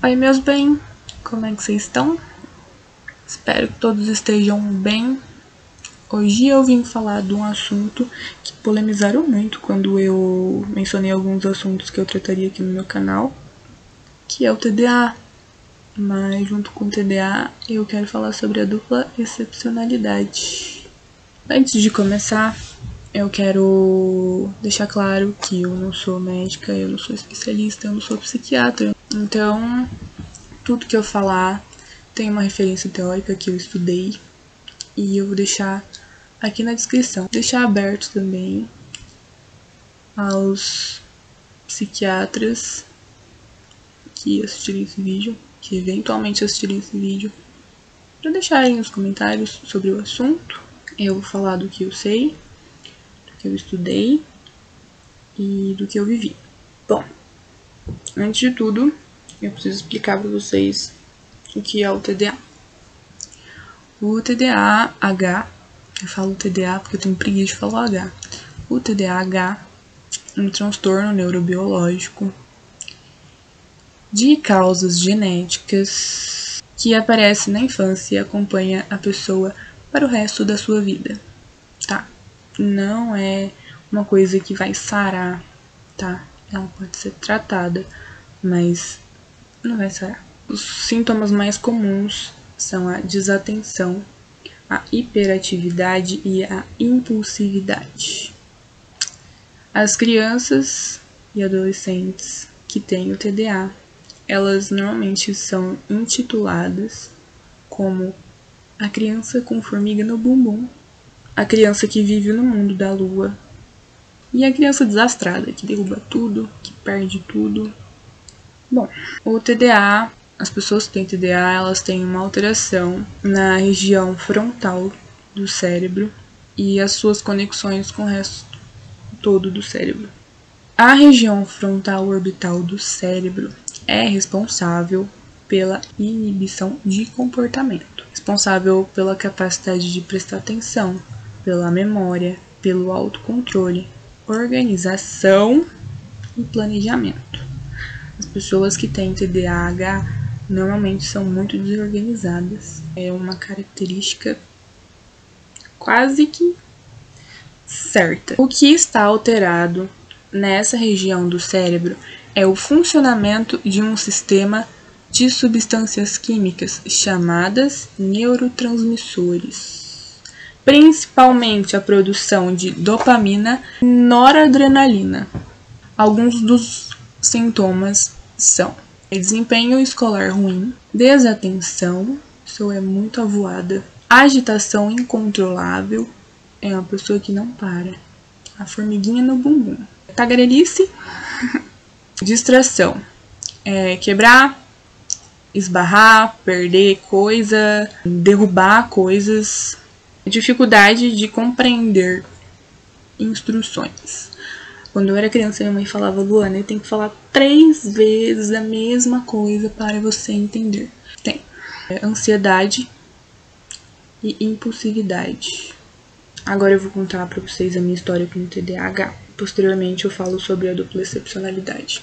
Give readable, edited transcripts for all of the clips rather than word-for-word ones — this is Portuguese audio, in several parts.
Oi, meus bem, como é que vocês estão? Espero que todos estejam bem. Hoje eu vim falar de um assunto que polemizaram muito quando eu mencionei alguns assuntos que eu trataria aqui no meu canal, que é o TDA. Mas junto com o TDA eu quero falar sobre a dupla excepcionalidade. Antes de começar, eu quero deixar claro que eu não sou médica, eu não sou especialista, eu não sou psiquiatra. Então, tudo que eu falar tem uma referência teórica que eu estudei e eu vou deixar aqui na descrição. Deixar aberto também aos psiquiatras que assistirem esse vídeo, que eventualmente assistirem esse vídeo, para deixarem nos comentários sobre o assunto. Eu vou falar do que eu sei, do que eu estudei e do que eu vivi. Bom, antes de tudo, eu preciso explicar para vocês o que é o TDA. O TDAH, eu falo TDA porque eu tenho preguiça de falar H. O TDAH é um transtorno neurobiológico de causas genéticas que aparece na infância e acompanha a pessoa para o resto da sua vida, tá? Não é uma coisa que vai sarar, tá? Ela pode ser tratada, mas não vai sarar. Os sintomas mais comuns são a desatenção, a hiperatividade e a impulsividade. As crianças e adolescentes que têm o TDA, elas normalmente são intituladas como a criança com formiga no bumbum, a criança que vive no mundo da lua e a criança desastrada, que derruba tudo, que perde tudo. Bom, o TDA, as pessoas que têm TDA, elas têm uma alteração na região frontal do cérebro e as suas conexões com o resto todo do cérebro. A região frontal orbital do cérebro é responsável pela inibição de comportamento, responsável pela capacidade de prestar atenção, pela memória, pelo autocontrole, organização e planejamento. As pessoas que têm TDAH normalmente são muito desorganizadas. É uma característica quase que certa. O que está alterado nessa região do cérebro é o funcionamento de um sistema de substâncias químicas chamadas neurotransmissores, principalmente a produção de dopamina e noradrenalina. Alguns dos sintomas são desempenho escolar ruim, desatenção, pessoa é muito avoada, agitação incontrolável, é uma pessoa que não para, a formiguinha no bumbum, tagarelice, distração, quebrar, esbarrar, perder coisa, derrubar coisas, dificuldade de compreender instruções. Quando eu era criança, minha mãe falava: Luana, eu tenho que falar 3 vezes a mesma coisa para você entender. Tem ansiedade e impulsividade. Agora eu vou contar para vocês a minha história com o TDAH. Posteriormente eu falo sobre a dupla excepcionalidade.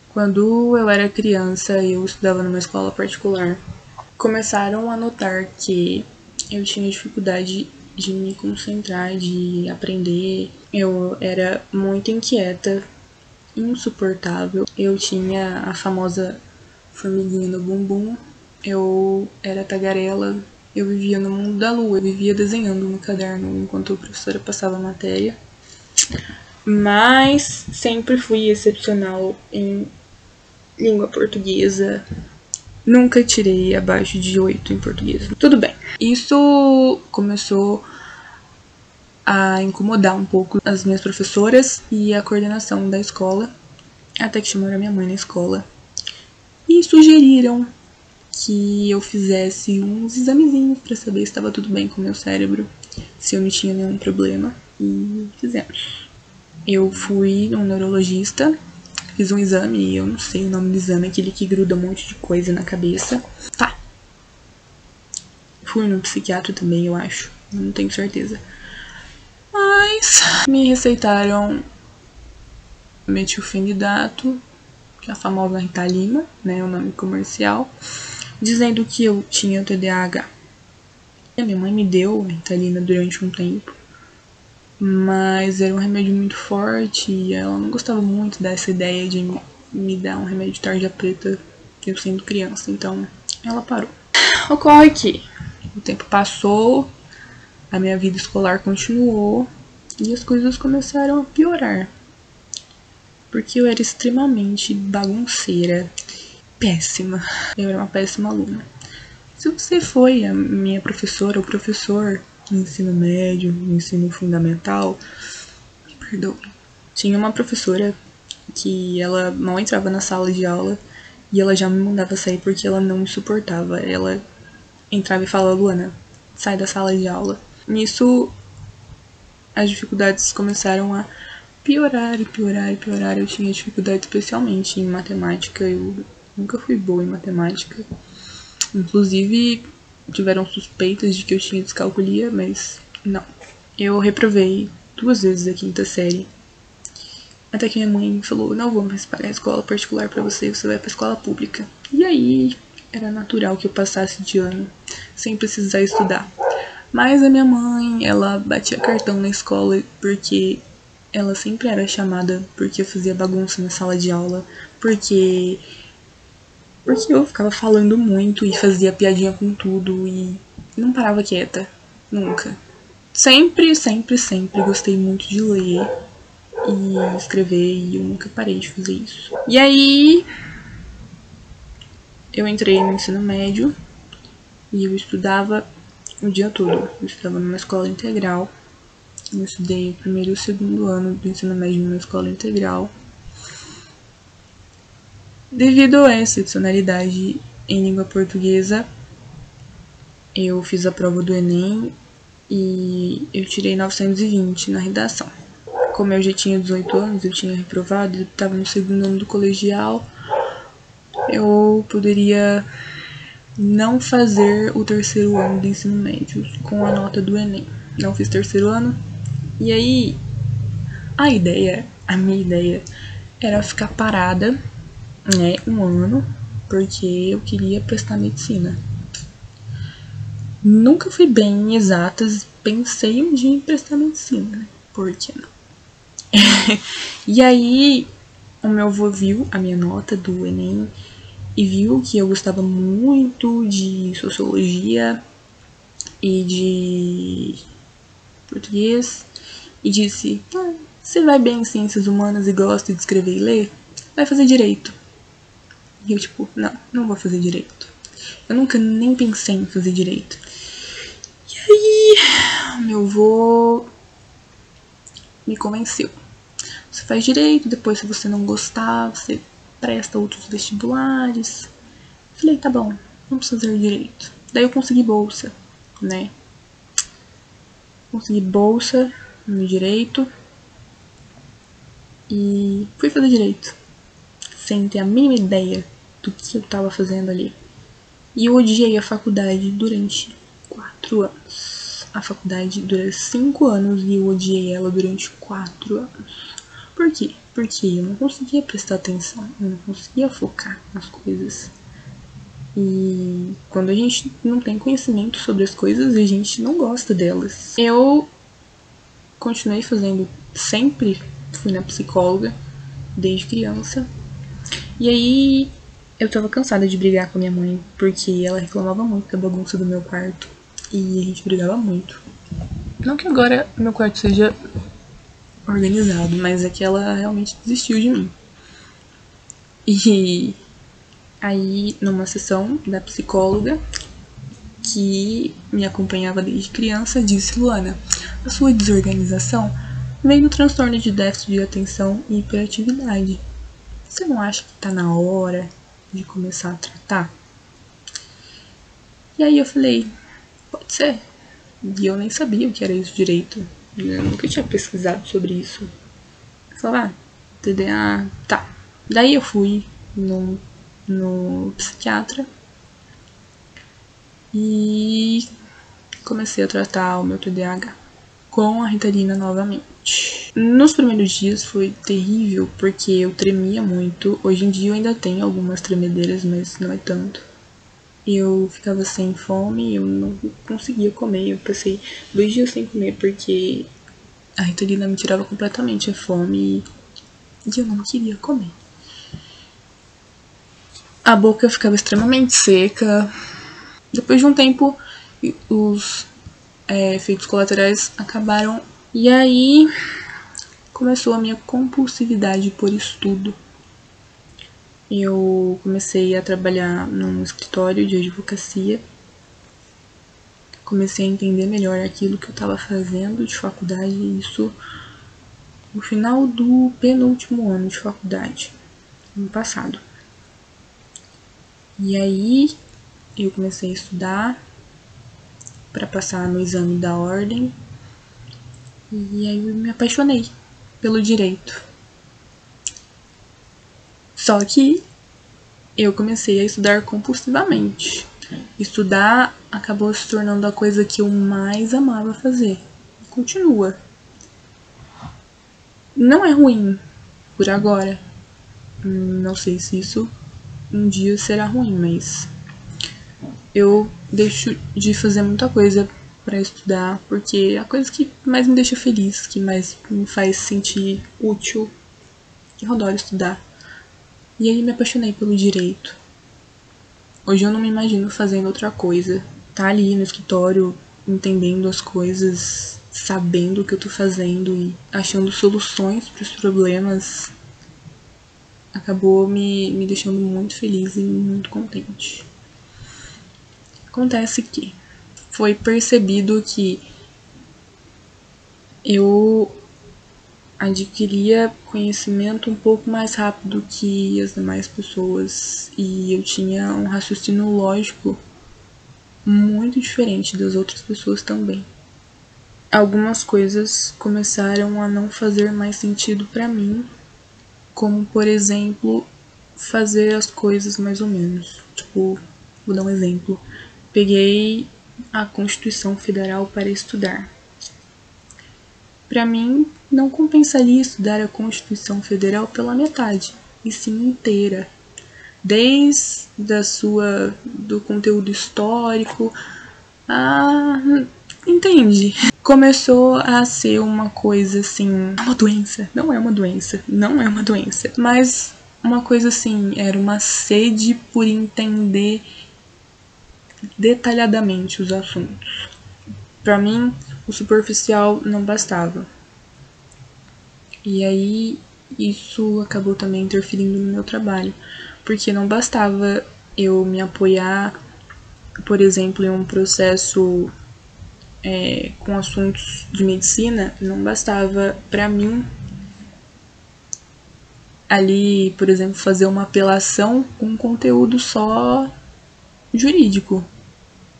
Quando eu era criança, eu estudava numa escola particular. Começaram a notar que eu tinha dificuldade de me concentrar, de aprender. Eu era muito inquieta, insuportável. Eu tinha a famosa formiguinha no bumbum. Eu era tagarela. Eu vivia no mundo da lua. Eu vivia desenhando no caderno enquanto a professora passava a matéria. Mas sempre fui excepcional em língua portuguesa. Nunca tirei abaixo de 8 em português. Tudo bem. Isso começou a incomodar um pouco as minhas professoras e a coordenação da escola, até que chamaram a minha mãe na escola e sugeriram que eu fizesse uns examezinhos para saber se estava tudo bem com o meu cérebro, se eu não tinha nenhum problema, e fizemos. Eu fui num neurologista, fiz um exame, eu não sei o nome do exame, aquele que gruda um monte de coisa na cabeça. Tá. Fui no psiquiatra também, eu acho, não tenho certeza. Mas me receitaram metilfenidato que é a famosa Ritalina, né, o nome comercial, dizendo que eu tinha TDAH. E a minha mãe me deu a Ritalina durante um tempo, mas era um remédio muito forte e ela não gostava muito dessa ideia de me dar um remédio de tarja preta, eu sendo criança, então ela parou. Ocorre que o tempo passou, a minha vida escolar continuou e as coisas começaram a piorar. Porque eu era extremamente bagunceira, péssima. Eu era uma péssima aluna. Se você foi a minha professora ou professor no ensino médio, no ensino fundamental, me perdoe. Tinha uma professora que ela não entrava na sala de aula e ela já me mandava sair porque ela não me suportava. Ela entrava e falava: Luana, sai da sala de aula. Nisso, as dificuldades começaram a piorar e piorar e piorar. Eu tinha dificuldade especialmente em matemática. Eu nunca fui boa em matemática. Inclusive, tiveram suspeitas de que eu tinha descalculia, mas não. Eu reprovei 2 vezes a 5ª série. Até que minha mãe falou: não vou mais pagar a escola particular pra você, você vai pra escola pública. E aí, era natural que eu passasse de ano, sem precisar estudar. Mas a minha mãe, ela batia cartão na escola porque ela sempre era chamada porque eu fazia bagunça na sala de aula, porque eu ficava falando muito e fazia piadinha com tudo e não parava quieta, nunca. Sempre gostei muito de ler e escrever e eu nunca parei de fazer isso. E aí eu entrei no ensino médio e eu estudava o dia todo. Eu estudava numa escola integral. Eu estudei o 1º e o 2º ano do ensino médio numa escola integral. Devido a excepcionalidade em língua portuguesa, eu fiz a prova do Enem e eu tirei 920 na redação. Como eu já tinha 18 anos, eu tinha reprovado, eu estava no 2º ano do colegial, eu poderia não fazer o 3º ano do ensino médio com a nota do Enem. Não fiz 3º ano. E aí, a minha ideia era ficar parada, né, 1 ano, porque eu queria prestar medicina. Nunca fui bem em exatas, pensei um dia em prestar medicina, né? Por que não? E aí, o meu avô viu a minha nota do Enem e viu que eu gostava muito de sociologia e de português e disse: você vai bem em ciências humanas e gosta de escrever e ler? Vai fazer direito. E eu tipo, não vou fazer direito. Eu nunca nem pensei em fazer direito. E aí, meu avô me convenceu. Você faz direito, depois se você não gostar, você presta outros vestibulares. Falei, tá bom, vamos fazer direito. Daí eu consegui bolsa, né? Consegui bolsa no direito e fui fazer direito, sem ter a mínima ideia do que eu tava fazendo ali. E eu odiei a faculdade durante 4 anos. A faculdade dura 5 anos e eu odiei ela durante 4 anos. Por quê? Porque eu não conseguia prestar atenção, eu não conseguia focar nas coisas. E quando a gente não tem conhecimento sobre as coisas, a gente não gosta delas. Eu continuei fazendo, sempre fui na psicóloga, desde criança. E aí eu tava cansada de brigar com a minha mãe, porque ela reclamava muito da bagunça do meu quarto. E a gente brigava muito. Não que agora meu quarto seja organizado, mas é que ela realmente desistiu de mim. E aí, numa sessão da psicóloga, que me acompanhava desde criança, disse: Luana, a sua desorganização vem do transtorno de déficit de atenção e hiperatividade. Você não acha que tá na hora de começar a tratar? E aí eu falei, pode ser. E eu nem sabia o que era isso direito. Eu nunca tinha pesquisado sobre isso. Eu falei, TDA, tá. Daí eu fui no psiquiatra e comecei a tratar o meu TDAH. com a Ritalina novamente. Nos primeiros dias foi terrível, porque eu tremia muito. Hoje em dia eu ainda tenho algumas tremedeiras, mas não é tanto. Eu ficava sem fome, eu não conseguia comer. Eu passei 2 dias sem comer, porque a Ritalina me tirava completamente a fome e eu não queria comer. A boca ficava extremamente seca. Depois de um tempo, os efeitos colaterais acabaram. E aí começou a minha compulsividade por estudo. Eu comecei a trabalhar num escritório de advocacia. Comecei a entender melhor aquilo que eu estava fazendo de faculdade. Isso no final do penúltimo ano de faculdade, ano passado. E aí eu comecei a estudar para passar no exame da ordem. E aí eu me apaixonei pelo direito. Só que eu comecei a estudar compulsivamente. Estudar acabou se tornando a coisa que eu mais amava fazer. Continua. Não é ruim por agora. Não sei se isso um dia será ruim, mas eu deixo de fazer muita coisa para estudar, porque a coisa que mais me deixa feliz, que mais me faz sentir útil, eu adoro estudar. E aí me apaixonei pelo direito. Hoje eu não me imagino fazendo outra coisa. Tá ali no escritório, entendendo as coisas, sabendo o que eu tô fazendo e achando soluções para os problemas, acabou me deixando muito feliz e muito contente. Acontece que foi percebido que eu adquiria conhecimento um pouco mais rápido que as demais pessoas e eu tinha um raciocínio lógico muito diferente das outras pessoas também. Algumas coisas começaram a não fazer mais sentido para mim, como por exemplo fazer as coisas mais ou menos. Tipo, vou dar um exemplo. Peguei a Constituição Federal para estudar. Para mim, não compensaria estudar a Constituição Federal pela metade, e sim inteira. Desde do conteúdo histórico, entende? Começou a ser uma coisa assim, uma doença. Não é uma doença, não é uma doença. Mas uma coisa assim, era uma sede por entender detalhadamente os assuntos. Para mim, o superficial não bastava. E aí, isso acabou também interferindo no meu trabalho. Porque não bastava eu me apoiar, por exemplo, em um processo com assuntos de medicina, não bastava para mim ali, por exemplo, fazer uma apelação com um conteúdo só jurídico.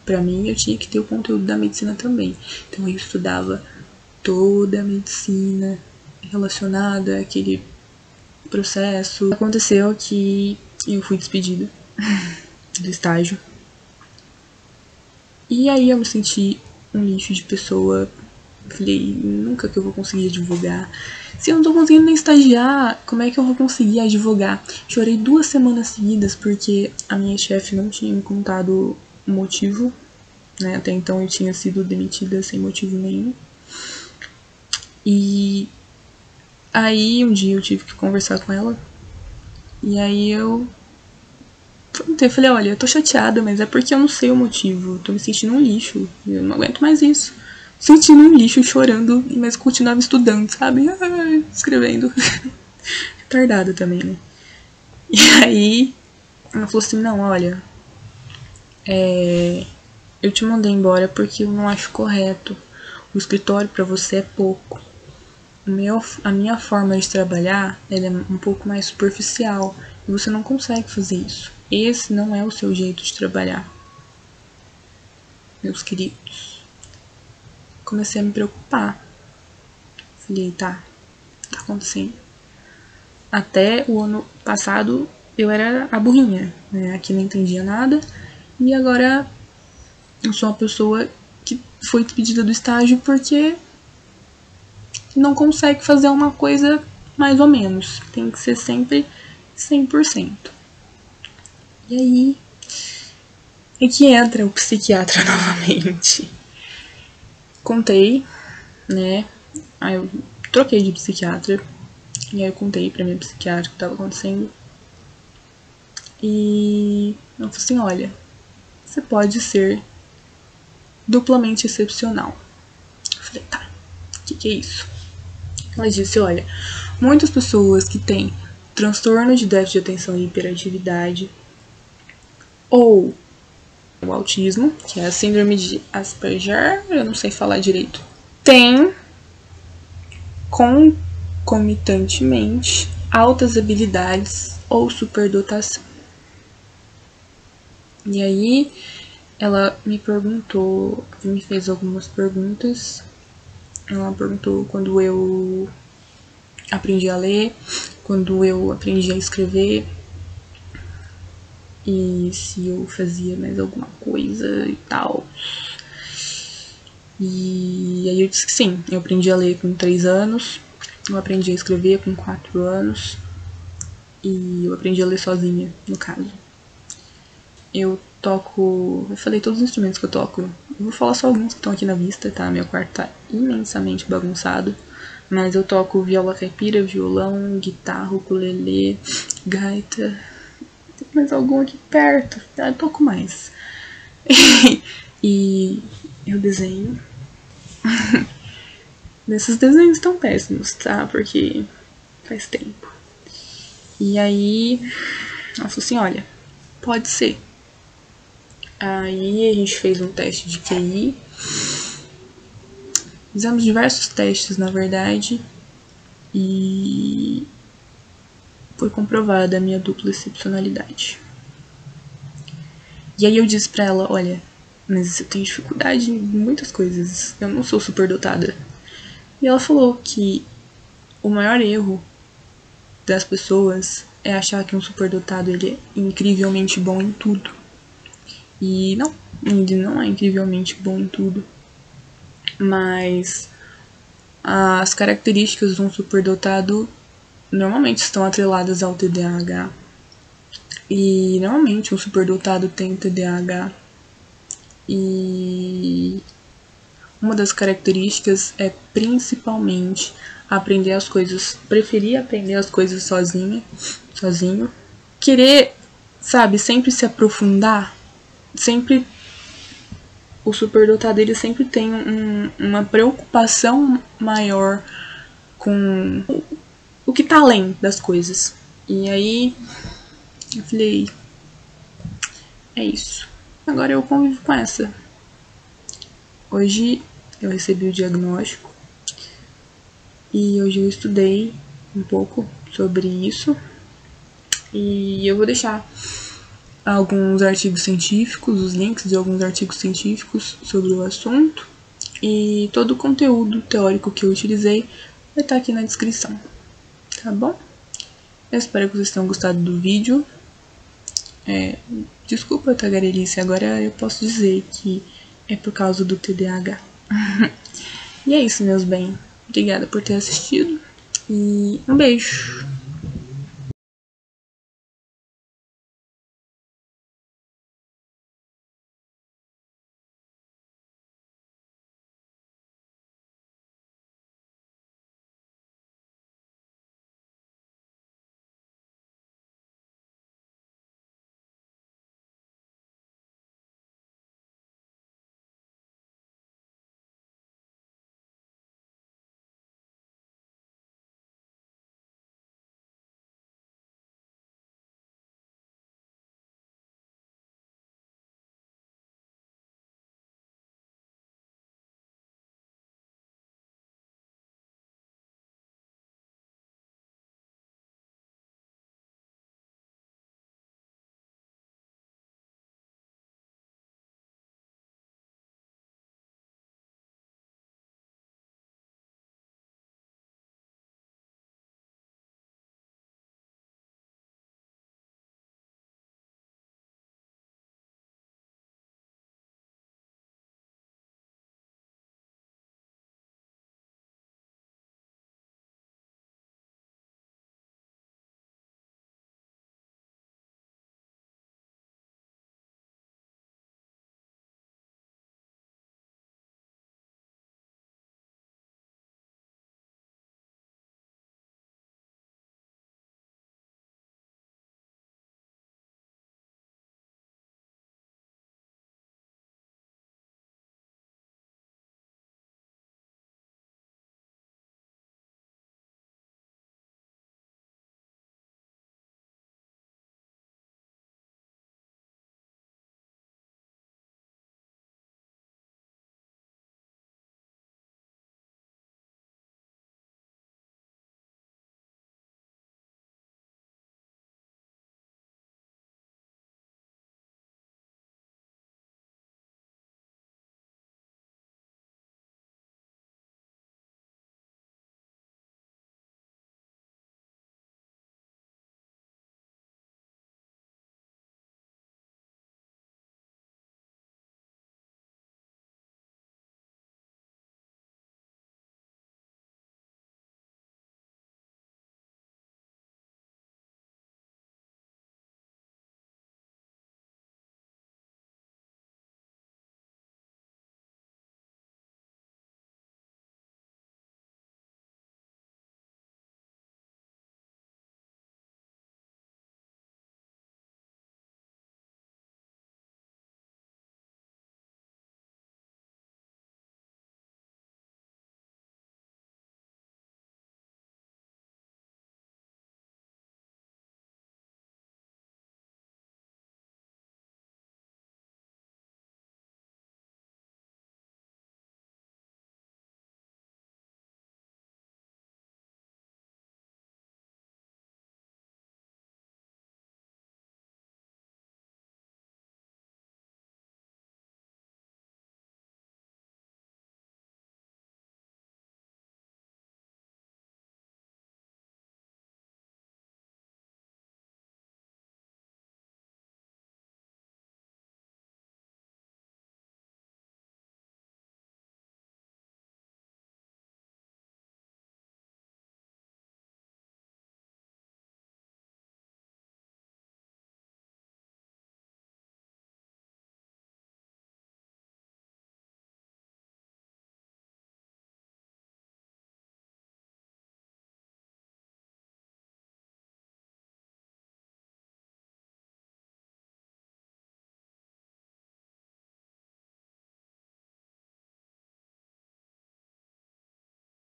Para mim, eu tinha que ter o conteúdo da medicina também. Então, eu estudava toda a medicina relacionada àquele processo. Aconteceu que eu fui despedida do estágio. E aí eu me senti um lixo de pessoa. Falei, nunca que eu vou conseguir advogar. Se eu não tô conseguindo nem estagiar, como é que eu vou conseguir advogar? Chorei 2 semanas seguidas porque a minha chefe não tinha me contado o motivo, né? Até então eu tinha sido demitida sem motivo nenhum. E aí um dia eu tive que conversar com ela. E aí eu falei, olha, eu tô chateada, mas é porque eu não sei o motivo. Eu tô me sentindo um lixo. Eu não aguento mais isso. Sentindo um lixo, chorando, mas continuava estudando, sabe? Escrevendo. Retardada também, né? E aí ela falou assim, não, olha, eu te mandei embora porque eu não acho correto. O escritório pra você é pouco. A minha forma de trabalhar ela é um pouco mais superficial e você não consegue fazer isso. Esse não é o seu jeito de trabalhar, meus queridos. Comecei a me preocupar. Falei, tá acontecendo. Até o ano passado eu era a burrinha, né? Aqui não entendia nada. E agora eu sou uma pessoa que foi despedida do estágio porque não consegue fazer uma coisa mais ou menos. Tem que ser sempre 100%. E aí é que entra o psiquiatra novamente. Contei, né? Aí eu troquei de psiquiatra. E aí eu contei pra minha psiquiatra o que estava acontecendo. E eu falei assim, olha, você pode ser duplamente excepcional. Eu falei, tá, o que é isso? Ela disse, olha, muitas pessoas que têm transtorno de déficit de atenção e hiperatividade ou o autismo, que é a síndrome de Asperger, eu não sei falar direito, tem concomitantemente altas habilidades ou superdotação. E aí ela me perguntou, me fez algumas perguntas. Ela perguntou quando eu aprendi a ler, quando eu aprendi a escrever e se eu fazia mais alguma coisa e tal. E aí eu disse que sim, eu aprendi a ler com 3 anos, eu aprendi a escrever com 4 anos e eu aprendi a ler sozinha, no caso. Eu falei todos os instrumentos que eu toco. Eu vou falar só alguns que estão aqui na vista, tá? Meu quarto tá imensamente bagunçado. Mas eu toco viola caipira, violão, guitarra, ukulele, gaita. Tem mais algum aqui perto? Eu toco mais. E eu desenho. Esses desenhos estão péssimos, tá? Porque faz tempo. E aí, ela falou assim, olha, pode ser. Aí a gente fez um teste de QI. Fizemos diversos testes, na verdade. E foi comprovada a minha dupla excepcionalidade. E aí eu disse pra ela, olha, mas eu tenho dificuldade em muitas coisas. Eu não sou superdotada. E ela falou que o maior erro das pessoas é achar que um superdotado ele é incrivelmente bom em tudo. E não, ele não é incrivelmente bom em tudo. Mas as características de um superdotado normalmente estão atreladas ao TDAH. E normalmente um superdotado tem TDAH. E uma das características é principalmente aprender as coisas, preferir aprender as coisas sozinho. Querer, sabe, sempre se aprofundar. Sempre o superdotado ele sempre tem uma preocupação maior com o que tá além das coisas. E aí eu falei, é isso. Agora eu convivo com essa. Hoje eu recebi o diagnóstico e hoje eu estudei um pouco sobre isso. E eu vou deixar alguns artigos científicos, os links de alguns artigos científicos sobre o assunto. E todo o conteúdo teórico que eu utilizei vai estar aqui na descrição. Tá bom? Eu espero que vocês tenham gostado do vídeo. Desculpa a tagarelice, agora eu posso dizer que é por causa do TDAH. E é isso, meus bem. Obrigada por ter assistido. E um beijo.